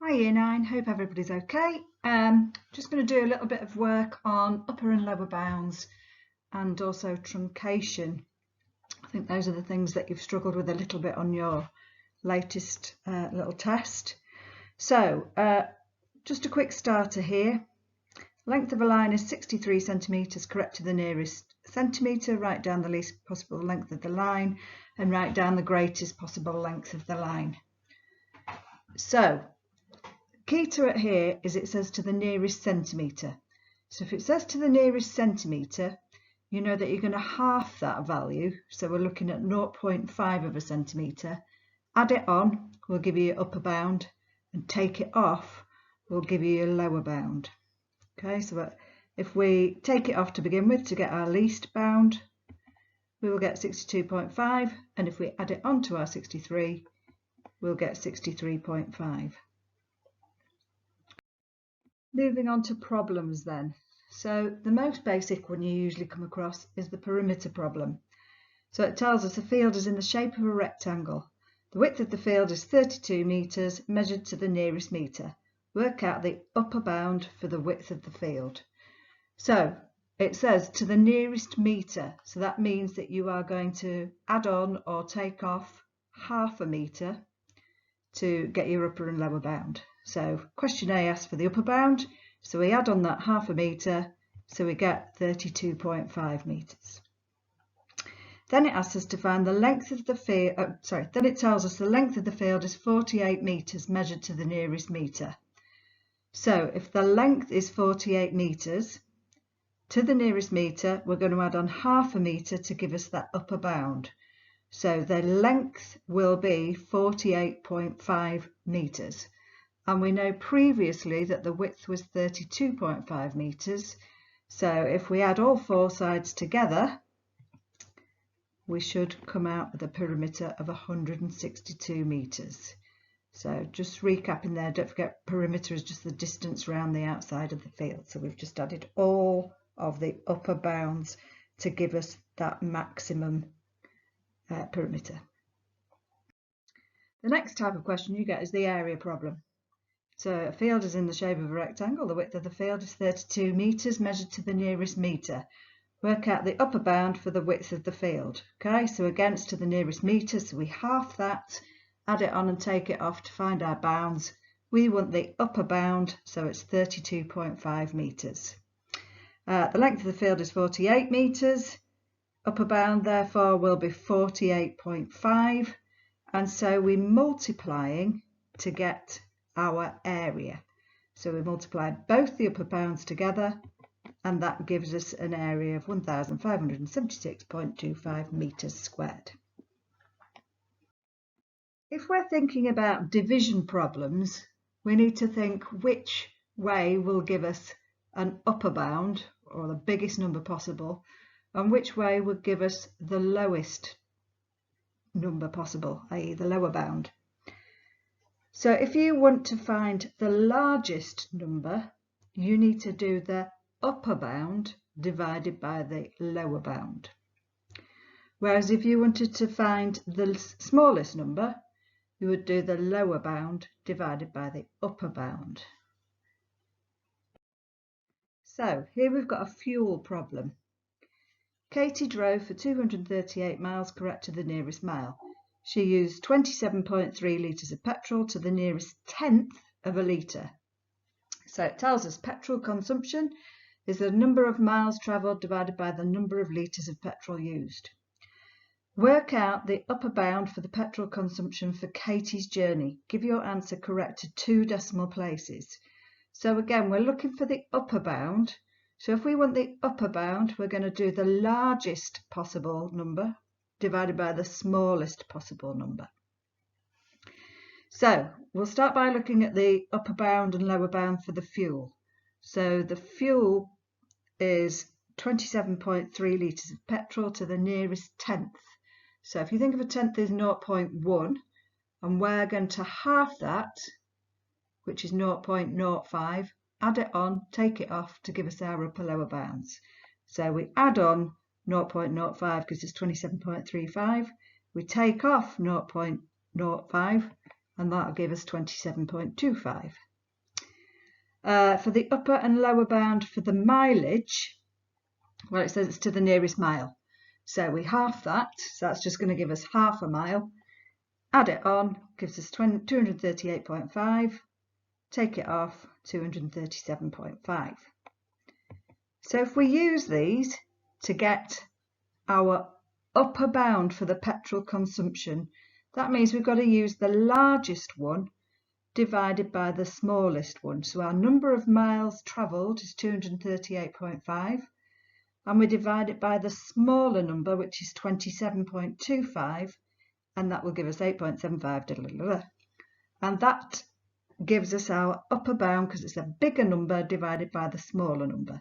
Hi Year 9, hope everybody's okay. Just going to do a little bit of work on upper and lower bounds and also truncation. I think those are the things that you've struggled with a little bit on your latest little test. So just a quick starter here. Length of a line is 63 centimetres, correct to the nearest centimetre, write down the least possible length of the line and write down the greatest possible length of the line. So key to it here is it says to the nearest centimetre. So if it says to the nearest centimetre, you know that you're going to half that value. So we're looking at 0.5 of a centimetre. Add it on, will give you your upper bound, and take it off will give you your lower bound. Okay, so if we take it off to begin with to get our least bound, we will get 62.5, and if we add it on to our 63, we'll get 63.5. Moving on to problems then. So the most basic one you usually come across is the perimeter problem. So it tells us a field is in the shape of a rectangle. The width of the field is 32 metres measured to the nearest metre. Work out the upper bound for the width of the field. So it says to the nearest metre. So that means that you are going to add on or take off half a metre to get your upper and lower bound. So question A asks for the upper bound, so we add on that half a metre, so we get 32.5 metres. Then it asks us to find the length of the field, then it tells us the length of the field is 48 metres measured to the nearest metre. So if the length is 48 metres, to the nearest metre, we're going to add on half a metre to give us that upper bound. So the length will be 48.5 metres. And we know previously that the width was 32.5 metres. So if we add all four sides together, we should come out with a perimeter of 162 metres. So just recapping there, don't forget perimeter is just the distance around the outside of the field. So we've just added all of the upper bounds to give us that maximum perimeter. The next type of question you get is the area problem. So a field is in the shape of a rectangle. The width of the field is 32 metres measured to the nearest metre. Work out the upper bound for the width of the field. Okay, so again it's to the nearest metre, so we half that, add it on and take it off to find our bounds. We want the upper bound, so it's 32.5 metres. The length of the field is 48 metres. Upper bound therefore will be 48.5, and so we're multiplying to get our area. So we multiply both the upper bounds together, and that gives us an area of 1,576.25 metres squared. If we're thinking about division problems, we need to think which way will give us an upper bound, or the biggest number possible, and which way would give us the lowest number possible, i.e. the lower bound. So if you want to find the largest number, you need to do the upper bound divided by the lower bound. Whereas if you wanted to find the smallest number, you would do the lower bound divided by the upper bound. So here we've got a fuel problem. Katie drove for 238 miles correct to the nearest mile. She used 27.3 litres of petrol to the nearest tenth of a litre. So it tells us petrol consumption is the number of miles travelled divided by the number of litres of petrol used. Work out the upper bound for the petrol consumption for Katie's journey. Give your answer correct to 2 decimal places. So again, we're looking for the upper bound. So if we want the upper bound, we're going to do the largest possible number divided by the smallest possible number. So we'll start by looking at the upper bound and lower bound for the fuel. So the fuel is 27.3 litres of petrol to the nearest tenth. So if you think of a tenth as 0.1, and we're going to half that, which is 0.05, add it on, take it off to give us our upper lower bounds. So we add on 0.05 because it's 27.35. We take off 0.05 and that'll give us 27.25. For the upper and lower bound for the mileage, well, it says it's to the nearest mile. So we half that, so that's just going to give us half a mile. Add it on, gives us 238.5. Take it off, 237.5. So if we use these to get our upper bound for the petrol consumption, that means we've got to use the largest one divided by the smallest one. So our number of miles travelled is 238.5, and we divide it by the smaller number, which is 27.25, and that will give us 8.75. And that gives us our upper bound because it's a bigger number divided by the smaller number.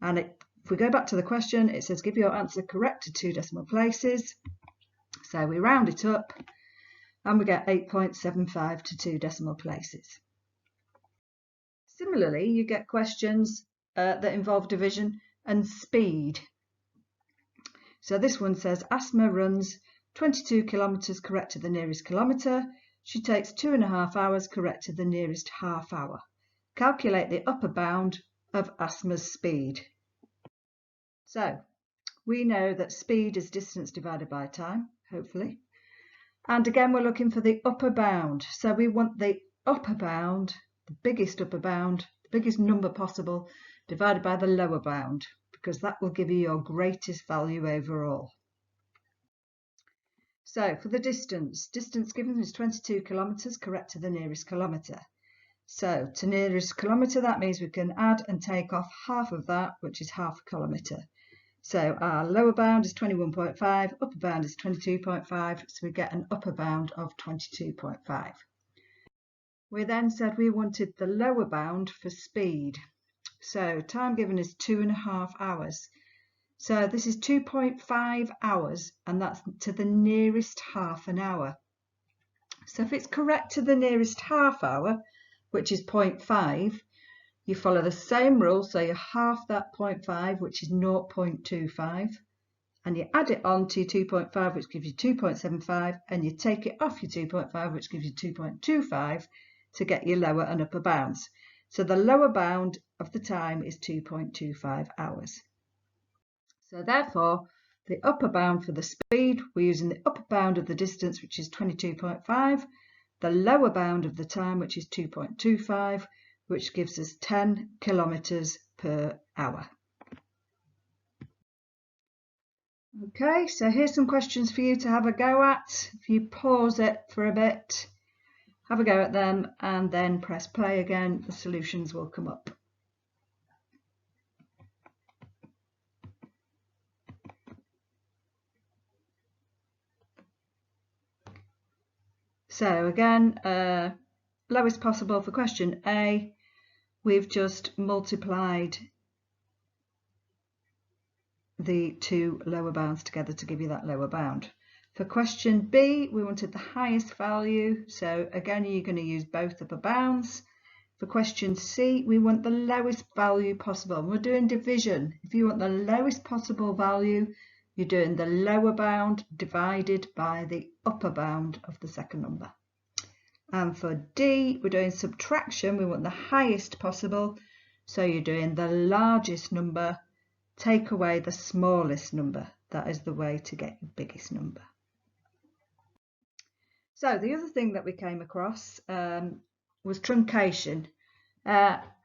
And if we go back to the question, it says give your answer correct to 2 decimal places. So we round it up and we get 8.75 to 2 decimal places. Similarly, you get questions that involve division and speed. So this one says Asma runs 22 kilometres correct to the nearest kilometre. She takes 2.5 hours correct to the nearest half hour. Calculate the upper bound of Asma's speed. So we know that speed is distance divided by time, hopefully. And again, we're looking for the upper bound. So we want the upper bound, the biggest upper bound, the biggest number possible, divided by the lower bound, because that will give you your greatest value overall. So for the distance given is 22 kilometres correct to the nearest kilometre. So to nearest kilometre, that means we can add and take off half of that, which is half a kilometre. So our lower bound is 21.5, upper bound is 22.5, so we get an upper bound of 22.5. We then said we wanted the lower bound for speed. So time given is 2.5 hours. So this is 2.5 hours, and that's to the nearest half an hour. So if it's correct to the nearest half hour, which is 0.5, you follow the same rule, so you half that 0.5, which is 0.25, and you add it on to 2.5, which gives you 2.75, and you take it off your 2.5, which gives you 2.25, to get your lower and upper bounds. So the lower bound of the time is 2.25 hours. So therefore, the upper bound for the speed, we're using the upper bound of the distance, which is 22.5, the lower bound of the time, which is 2.25, which gives us 10 kilometres per hour. Okay, so here's some questions for you to have a go at. If you pause it for a bit, have a go at them, and then press play again, the solutions will come up. So again, lowest possible for question A, we've just multiplied the 2 lower bounds together to give you that lower bound. For question B, we wanted the highest value, so again you're going to use both upper bounds. For question C, we want the lowest value possible. We're doing division. If you want the lowest possible value, you're doing the lower bound divided by the upper bound of the second number. And for D, we're doing subtraction. We want the highest possible, so you're doing the largest number, take away the smallest number. That is the way to get your biggest number. So the other thing that we came across was truncation.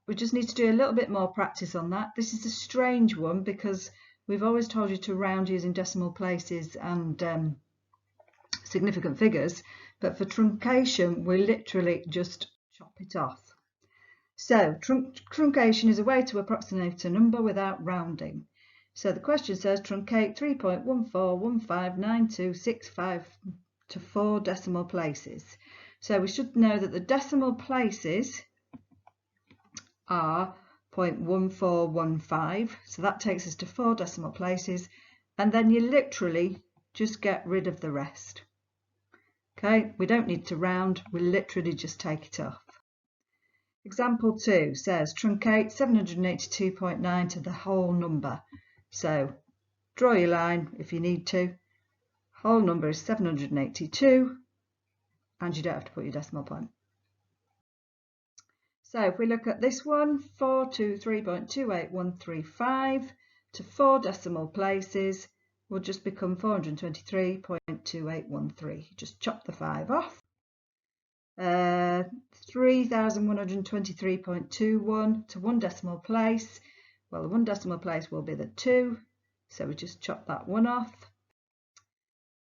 We just need to do a little bit more practice on that. This is a strange one because we've always told you to round using decimal places and significant figures, but for truncation we literally just chop it off. So truncation is a way to approximate a number without rounding. So the question says truncate 3.14159265 to 4 decimal places. So we should know that the decimal places are 0.1415, so that takes us to 4 decimal places, and then you literally just get rid of the rest. Okay, we don't need to round, we literally just take it off. Example 2 says truncate 782.9 to the whole number. So draw your line if you need to. Whole number is 782. and you don't have to put your decimal point. So if we look at this one, 423.28135 to 4 decimal places will just become 423.2813. Just chop the 5 off. 3123.21 to 1 decimal place. Well, the 1 decimal place will be the 2, so we just chop that 1 off.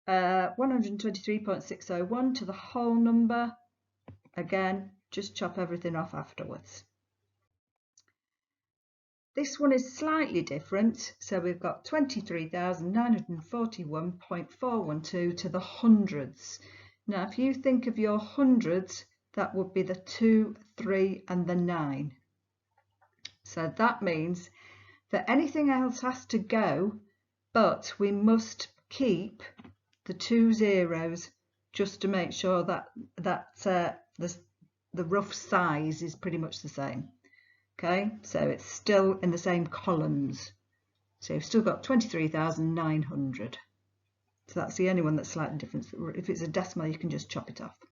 123.601 to the whole number. Again, just chop everything off afterwards. This one is slightly different, so we've got 23,941.412 to the hundreds. Now, if you think of your hundreds, that would be the 2, 3 and the 9. So that means that anything else has to go, but we must keep the 2 zeros just to make sure that the rough size is pretty much the same. Okay, so it's still in the same columns. So you've still got 23,900. So that's the only one that's slightly different. If it's a decimal, you can just chop it off.